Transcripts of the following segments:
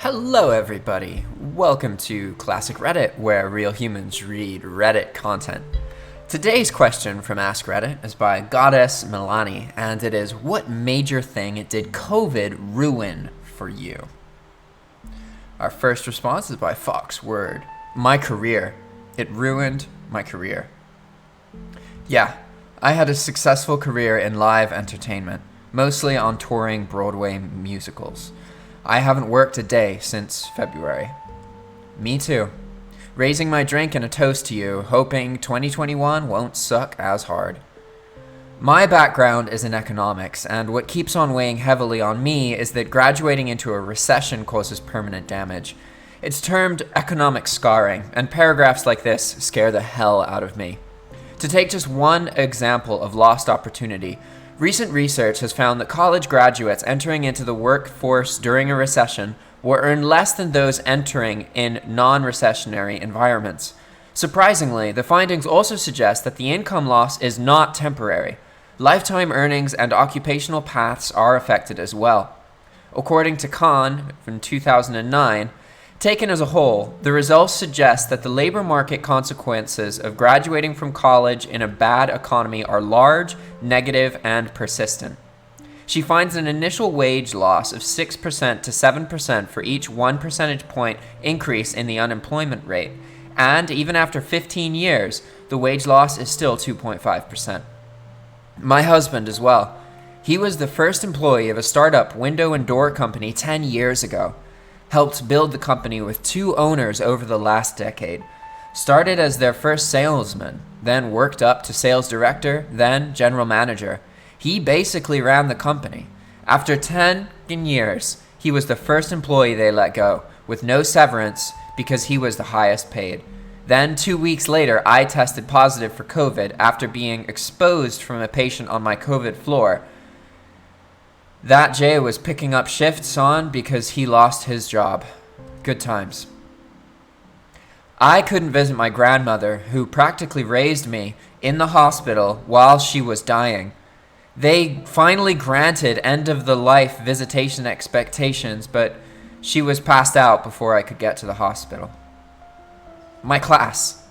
Hello everybody, welcome to Classic Reddit, where real humans read Reddit content. Today's question from askreddit is by Goddess Milani, and it is, what major thing did COVID ruin for you? Our first response is by Foxword. My career. It ruined my career. Yeah, I had a successful career in live entertainment, mostly on touring Broadway musicals. I haven't worked a day since February. Me too. Raising my drink and a toast to you, hoping 2021 won't suck as hard. My background is in economics, and what keeps on weighing heavily on me is that graduating into a recession causes permanent damage. It's termed economic scarring, and paragraphs like this scare the hell out of me. To take just one example of lost opportunity, recent research has found that college graduates entering into the workforce during a recession will earn less than those entering in non-recessionary environments. Surprisingly, the findings also suggest that the income loss is not temporary. Lifetime earnings and occupational paths are affected as well. According to Khan from 2009, taken as a whole, the results suggest that the labor market consequences of graduating from college in a bad economy are large, negative, and persistent. She finds an initial wage loss of 6% to 7% for each 1 percentage point increase in the unemployment rate, and even after 15 years, the wage loss is still 2.5%. My husband as well. He was the first employee of a startup window and door company 10 years ago. Helped build the company with 2 owners over the last decade. Started as their first salesman, then worked up to sales director, then general manager. He basically ran the company. After 10 years, he was the first employee they let go, with no severance because he was the highest paid. Then 2 weeks later, I tested positive for COVID after being exposed from a patient on my COVID floor. That Jay was picking up shifts on because he lost his job. Good times. I couldn't visit my grandmother, who practically raised me, in the hospital while she was dying. They finally granted end-of-the-life visitation expectations, but she was passed out before I could get to the hospital. My class.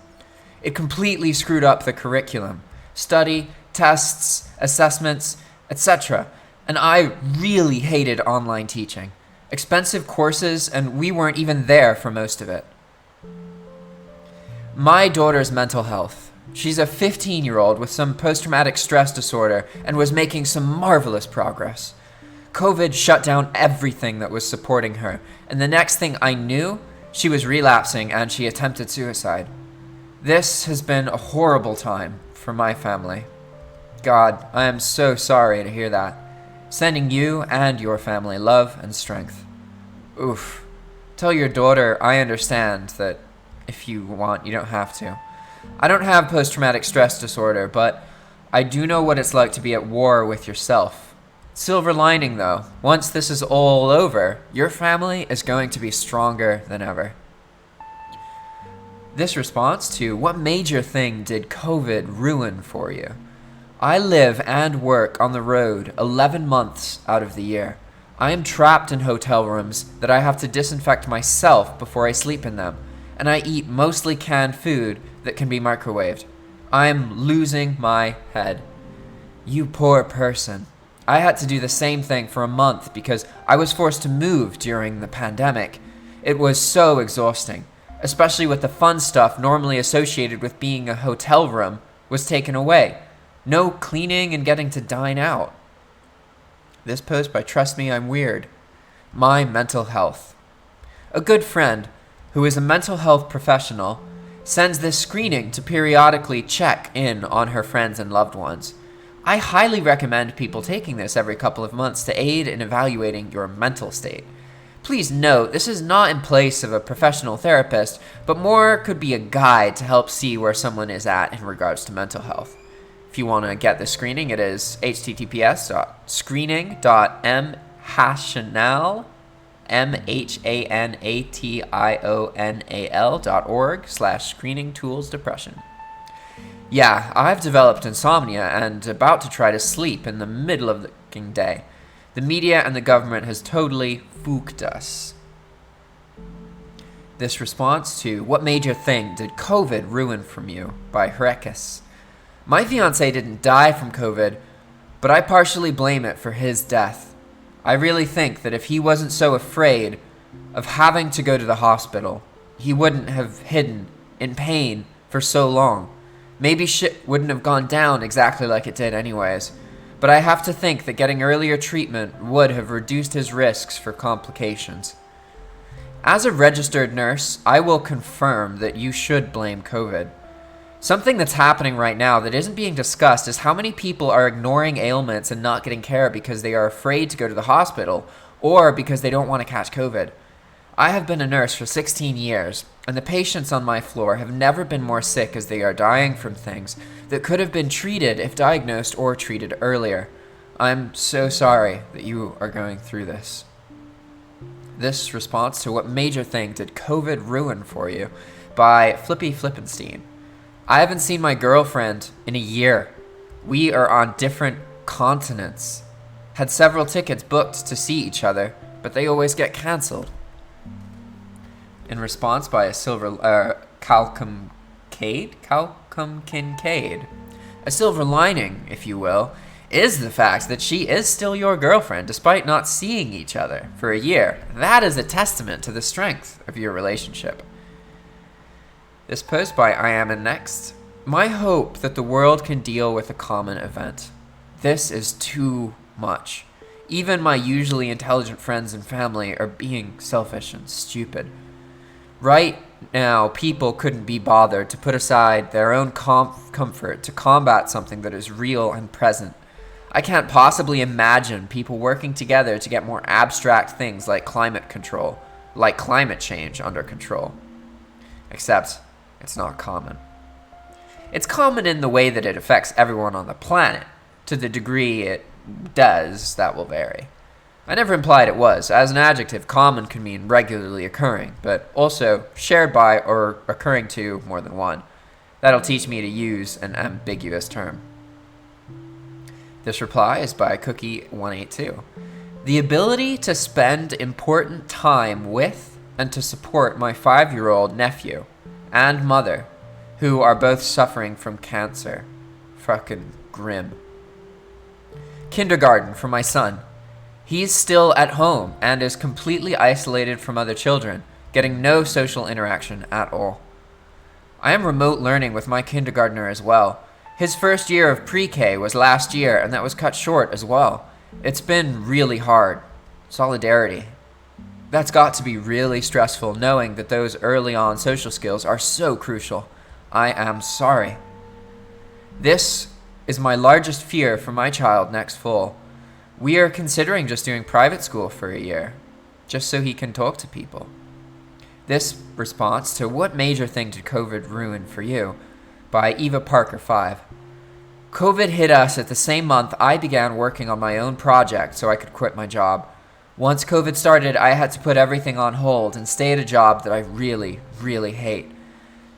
It completely screwed up the curriculum. Study, tests, assessments, etc., and I really hated online teaching. Expensive courses, and we weren't even there for most of it. My daughter's mental health. She's a 15-year-old with some post-traumatic stress disorder and was making some marvelous progress. COVID shut down everything that was supporting her, and the next thing I knew, she was relapsing and she attempted suicide. This has been a horrible time for my family. God, I am so sorry to hear that. Sending you and your family love and strength. Oof. Tell your daughter I understand that if you want, you don't have to. I don't have post-traumatic stress disorder, but I do know what it's like to be at war with yourself. Silver lining though, once this is all over, your family is going to be stronger than ever. This response to, what major thing did COVID ruin for you? I live and work on the road 11 months out of the year. I am trapped in hotel rooms that I have to disinfect myself before I sleep in them, and I eat mostly canned food that can be microwaved. I am losing my head. You poor person. I had to do the same thing for a month because I was forced to move during the pandemic. It was so exhausting, especially with the fun stuff normally associated with being a hotel room was taken away. No cleaning and getting to dine out. This post by Trust Me I'm Weird. My mental health. A good friend, who is a mental health professional, sends this screening to periodically check in on her friends and loved ones. I highly recommend people taking this every couple of months to aid in evaluating your mental state. Please note, this is not in place of a professional therapist, but more could be a guide to help see where someone is at in regards to mental health. If you want to get the screening, it is https://screening.mhanation.org/screening-tools-depression. Yeah, I've developed insomnia and about to try to sleep in the middle of the day. The media and the government has totally fooked us. This response to what major thing did COVID ruin from you by Hrekis. My fiancé didn't die from COVID, but I partially blame it for his death. I really think that if he wasn't so afraid of having to go to the hospital, he wouldn't have hidden in pain for so long. Maybe shit wouldn't have gone down exactly like it did anyways, but I have to think that getting earlier treatment would have reduced his risks for complications. As a registered nurse, I will confirm that you should blame COVID. Something that's happening right now that isn't being discussed is how many people are ignoring ailments and not getting care because they are afraid to go to the hospital or because they don't want to catch COVID. I have been a nurse for 16 years, and the patients on my floor have never been more sick as they are dying from things that could have been treated if diagnosed or treated earlier. I'm so sorry that you are going through this. This response to what major thing did COVID ruin for you by Flippy Flippenstein. I haven't seen my girlfriend in a year. We are on different continents. Had several tickets booked to see each other, but they always get cancelled. In response by a Calcum Kincaid. A silver lining, if you will, is the fact that she is still your girlfriend despite not seeing each other for a year. That is a testament to the strength of your relationship. This post by I Am in Next. My hope that the world can deal with a common event. This is too much. Even my usually intelligent friends and family are being selfish and stupid. Right now, people couldn't be bothered to put aside their own comfort to combat something that is real and present. I can't possibly imagine people working together to get more abstract things like climate change under control. Except, it's not common. It's common in the way that it affects everyone on the planet. To the degree it does, that will vary. I never implied it was. As an adjective, common can mean regularly occurring, but also shared by or occurring to more than one. That'll teach me to use an ambiguous term. This reply is by Cookie182. The ability to spend important time with and to support my 5-year-old nephew and mother, who are both suffering from cancer. Fucking grim. Kindergarten for my son. He's still at home and is completely isolated from other children, getting no social interaction at all. I am remote learning with my kindergartner as well. His first year of pre-K was last year, and that was cut short as well. It's been really hard. Solidarity. That's got to be really stressful, knowing that those early on social skills are so crucial. I am sorry. This is my largest fear for my child next fall. We are considering just doing private school for a year, just so he can talk to people. This response to what major thing did COVID ruin for you by Eva Parker 5. COVID hit us at the same month I began working on my own project so I could quit my job. Once COVID started, I had to put everything on hold and stay at a job that I really, really hate.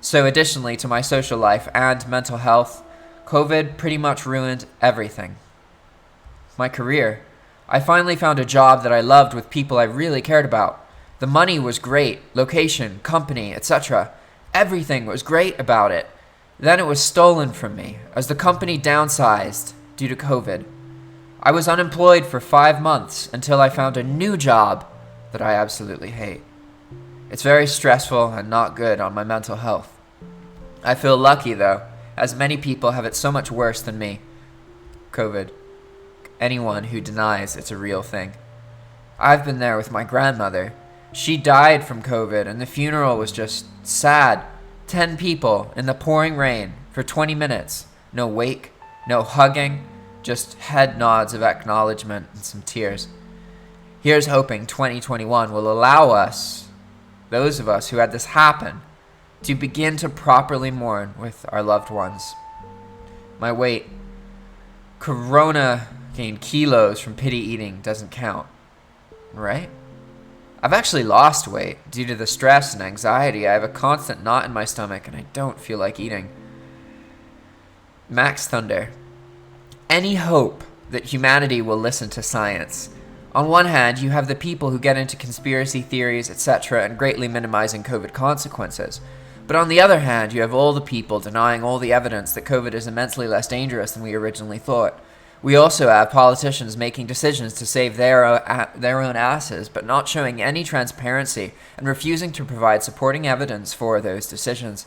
So additionally to my social life and mental health, COVID pretty much ruined everything. My career. I finally found a job that I loved with people I really cared about. The money was great, location, company, etc. Everything was great about it. Then it was stolen from me as the company downsized due to COVID. I was unemployed for 5 months until I found a new job that I absolutely hate. It's very stressful and not good on my mental health. I feel lucky though, as many people have it so much worse than me. COVID. Anyone who denies it's a real thing. I've been there with my grandmother. She died from COVID and the funeral was just sad. 10 people in the pouring rain for 20 minutes. No wake, no hugging, just head nods of acknowledgement and some tears. Here's hoping 2021 will allow us, those of us who had this happen, to begin to properly mourn with our loved ones. My weight. Corona gained kilos from pity eating doesn't count, right? I've actually lost weight due to the stress and anxiety. I have a constant knot in my stomach and I don't feel like eating. Max Thunder. Any hope that humanity will listen to science? On one hand, you have the people who get into conspiracy theories, etc., and greatly minimizing COVID consequences. But on the other hand, you have all the people denying all the evidence that COVID is immensely less dangerous than we originally thought. We also have politicians making decisions to save their own asses, but not showing any transparency and refusing to provide supporting evidence for those decisions.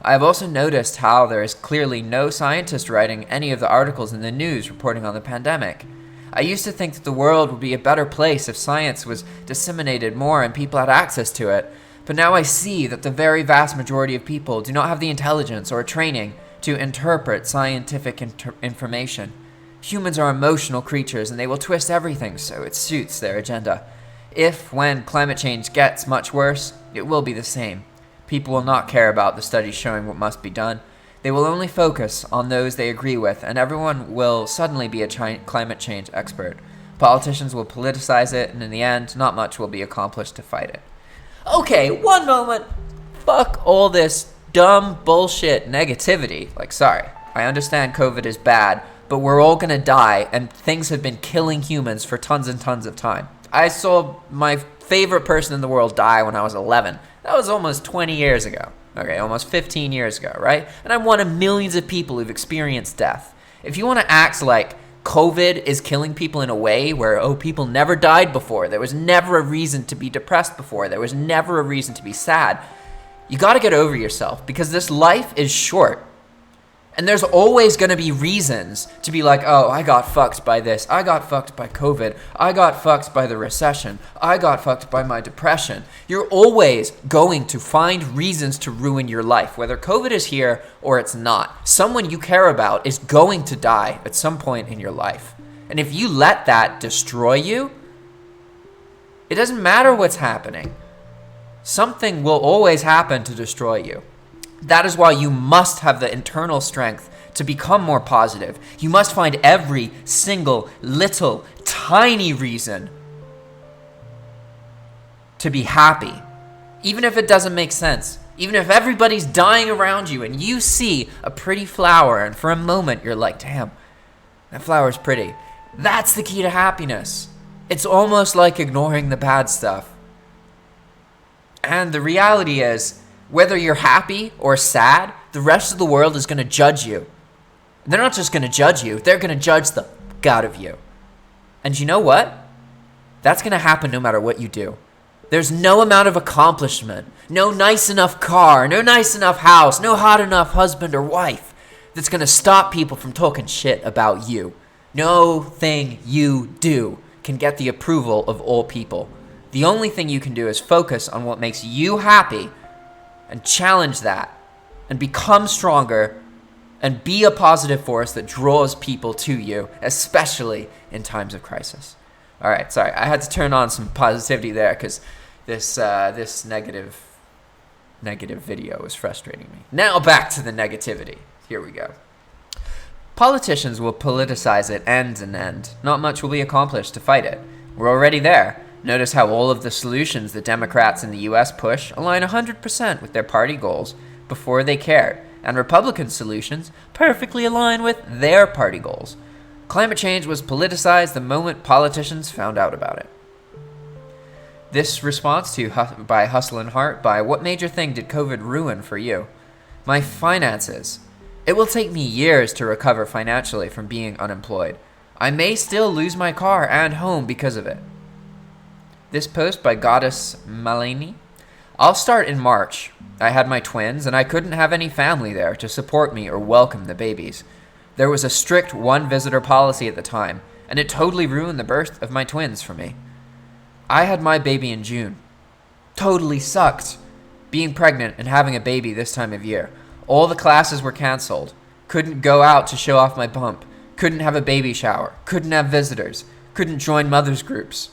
I have also noticed how there is clearly no scientist writing any of the articles in the news reporting on the pandemic. I used to think that the world would be a better place if science was disseminated more and people had access to it, but now I see that the very vast majority of people do not have the intelligence or training to interpret scientific information. Humans are emotional creatures and they will twist everything so it suits their agenda. If, when climate change gets much worse, it will be the same. People will not care about the studies showing what must be done. They will only focus on those they agree with, and everyone will suddenly be a climate change expert. Politicians will politicize it, and in the end, not much will be accomplished to fight it. Okay, one moment. Fuck all this dumb bullshit negativity. Sorry, I understand COVID is bad, but we're all gonna die, and things have been killing humans for tons and tons of time. I saw my favorite person in the world die when I was 11. That was almost 20 years ago. Okay, almost 15 years ago, right? And I'm one of millions of people who've experienced death. If you want to act like COVID is killing people in a way where, people never died before, there was never a reason to be depressed before, there was never a reason to be sad, you gotta get over yourself, because this life is short. And there's always going to be reasons to be like, oh, I got fucked by this. I got fucked by COVID. I got fucked by the recession. I got fucked by my depression. You're always going to find reasons to ruin your life, whether COVID is here or it's not. Someone you care about is going to die at some point in your life. And if you let that destroy you, it doesn't matter what's happening. Something will always happen to destroy you. That is why you must have the internal strength to become more positive. You must find every single little tiny reason to be happy. Even if it doesn't make sense. Even if everybody's dying around you and you see a pretty flower and for a moment you're like, damn, that flower's pretty. That's the key to happiness. It's almost like ignoring the bad stuff. And the reality is, whether you're happy or sad, the rest of the world is going to judge you. They're not just going to judge you, they're going to judge the fuck out of you. And you know what? That's going to happen no matter what you do. There's no amount of accomplishment, no nice enough car, no nice enough house, no hot enough husband or wife that's going to stop people from talking shit about you. No thing you do can get the approval of all people. The only thing you can do is focus on what makes you happy and challenge that and become stronger and be a positive force that draws people to you, especially in times of crisis. All right, sorry, I had to turn on some positivity there because this negative video was frustrating me. Now back to the negativity. Here we go. Politicians will politicize it end and end. Not much will be accomplished to fight it. We're already there. Notice how all of the solutions the Democrats in the US push align 100% with their party goals before they cared, and Republican solutions perfectly align with their party goals. Climate change was politicized the moment politicians found out about it. This response by Hustle and Heart by what major thing did COVID ruin for you? My finances. It will take me years to recover financially from being unemployed. I may still lose my car and home because of it. This post by Goddess Malini. I'll start in March. I had my twins, and I couldn't have any family there to support me or welcome the babies. There was a strict one-visitor policy at the time, and it totally ruined the birth of my twins for me. I had my baby in June. Totally sucked. Being pregnant and having a baby this time of year. All the classes were canceled. Couldn't go out to show off my bump. Couldn't have a baby shower. Couldn't have visitors. Couldn't join mothers' groups.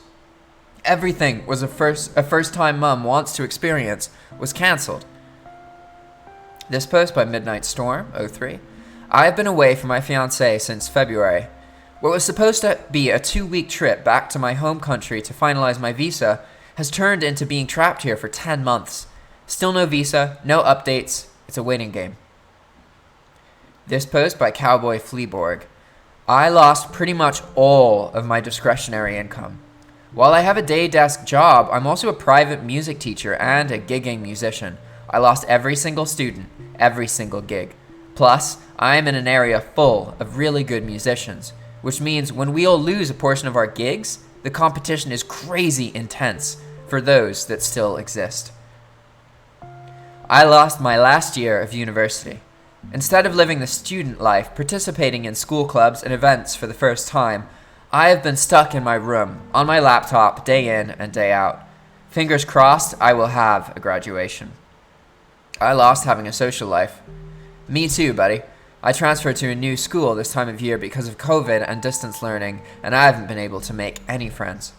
Everything was a first-time mom wants to experience was canceled. This post by Midnight Storm 03. I have been away from my fiancee since February. What was supposed to be a 2-week trip back to my home country to finalize my visa has turned into being trapped here for 10 months. Still no visa, no updates. It's a waiting game. This post by Cowboy Fleaborg. I lost pretty much all of my discretionary income. While I have a day desk job, I'm also a private music teacher and a gigging musician. I lost every single student, every single gig. Plus, I am in an area full of really good musicians, which means when we all lose a portion of our gigs, the competition is crazy intense for those that still exist. I lost my last year of university. Instead of living the student life, participating in school clubs and events for the first time, I have been stuck in my room, on my laptop, day in and day out. Fingers crossed, I will have a graduation. I lost having a social life. Me too, buddy. I transferred to a new school this time of year because of COVID and distance learning, and I haven't been able to make any friends.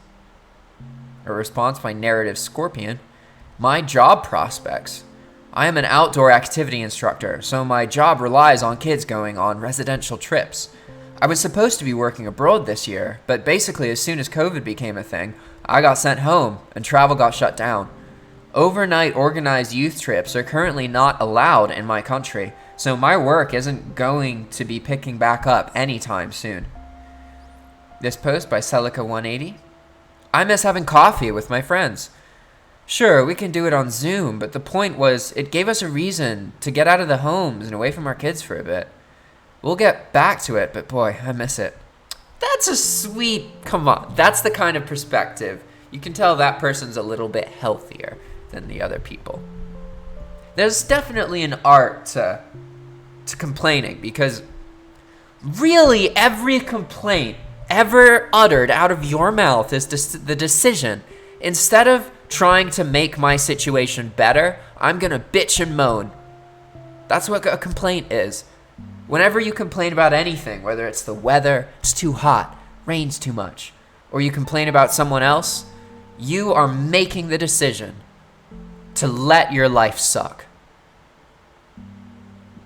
A response by Narrative Scorpion. My job prospects. I am an outdoor activity instructor, so my job relies on kids going on residential trips. I was supposed to be working abroad this year, but basically as soon as COVID became a thing, I got sent home and travel got shut down. Overnight organized youth trips are currently not allowed in my country, so my work isn't going to be picking back up anytime soon. This post by Celica180. I miss having coffee with my friends. Sure, we can do it on Zoom, but the point was it gave us a reason to get out of the homes and away from our kids for a bit. We'll get back to it, but boy, I miss it. That's a sweet, come on, that's the kind of perspective. You can tell that person's a little bit healthier than the other people. There's definitely an art to complaining, because really every complaint ever uttered out of your mouth is the decision. Instead of trying to make my situation better, I'm gonna bitch and moan. That's what a complaint is. Whenever you complain about anything, whether it's the weather, it's too hot, rains too much, or you complain about someone else, you are making the decision to let your life suck.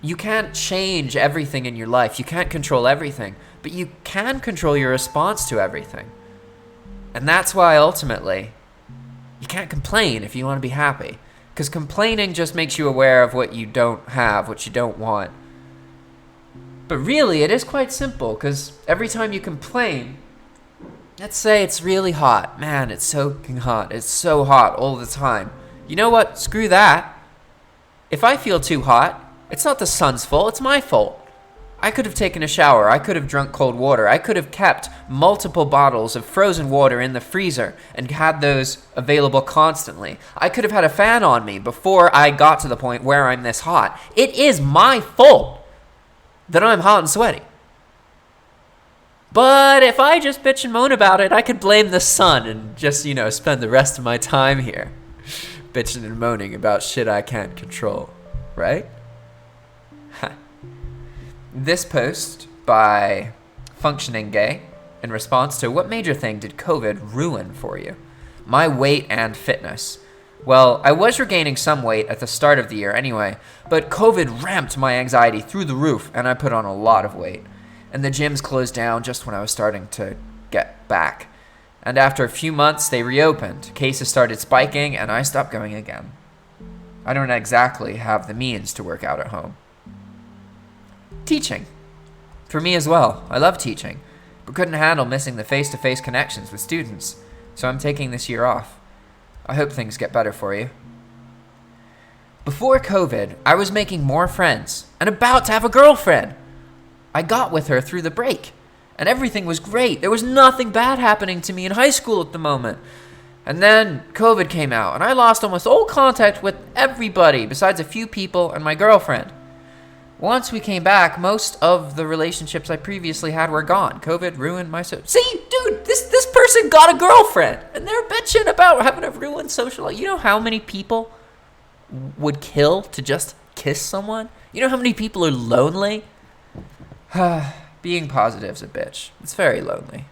You can't change everything in your life. You can't control everything, but you can control your response to everything. And that's why ultimately, you can't complain if you want to be happy, because complaining just makes you aware of what you don't have, what you don't want. But really, it is quite simple, because every time you complain, let's say it's really hot. Man, it's soaking hot. It's so hot all the time. You know what? Screw that. If I feel too hot, it's not the sun's fault. It's my fault. I could have taken a shower. I could have drunk cold water. I could have kept multiple bottles of frozen water in the freezer and had those available constantly. I could have had a fan on me before I got to the point where I'm this hot. It is my fault that I'm hot and sweaty. But if I just bitch and moan about it, I could blame the sun and just, spend the rest of my time here bitching and moaning about shit I can't control, right? This post by Functioning Gay in response to what major thing did COVID ruin for you? My weight and fitness. Well, I was regaining some weight at the start of the year anyway, but COVID ramped my anxiety through the roof and I put on a lot of weight. And the gyms closed down just when I was starting to get back. And after a few months, they reopened. Cases started spiking and I stopped going again. I don't exactly have the means to work out at home. Teaching. For me as well. I love teaching, but couldn't handle missing the face-to-face connections with students, so I'm taking this year off. I hope things get better for you. Before COVID, I was making more friends and about to have a girlfriend. I got with her through the break, and everything was great. There was nothing bad happening to me in high school at the moment. And then COVID came out, and I lost almost all contact with everybody besides a few people and my girlfriend. Once we came back, most of the relationships I previously had were gone. COVID ruined my See, dude, this person got a girlfriend, and they're bitching about having a ruined social life. You know how many people would kill to just kiss someone? You know how many people are lonely? Being positive's a bitch. It's very lonely.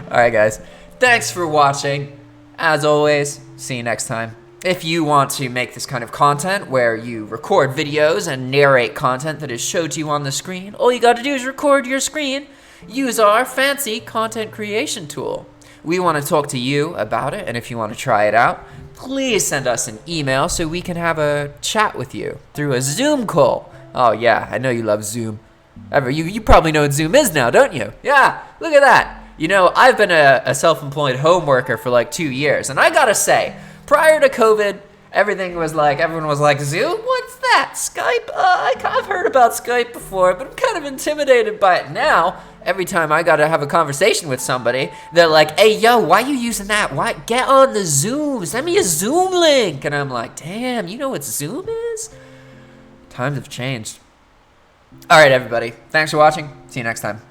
Alright, guys. Thanks for watching. As always, see you next time. If you want to make this kind of content where you record videos and narrate content that is showed to you on the screen, all you gotta do is record your screen. Use our fancy content creation tool. We want to talk to you about it, and if you want to try it out, please send us an email so we can have a chat with you through a Zoom call. Oh yeah, I know you love Zoom. You probably know what Zoom is now, don't you? Yeah, look at that. You know, I've been a self-employed home worker for like 2 years, and I gotta say, prior to COVID, everyone was like, Zoom? What's that? Skype? I've heard about Skype before, but I'm kind of intimidated by it now. Every time I gotta have a conversation with somebody, they're like, hey, yo, why you using that? Why? Get on the Zoom. Send me a Zoom link. And I'm like, damn, you know what Zoom is? Times have changed. All right, everybody. Thanks for watching. See you next time.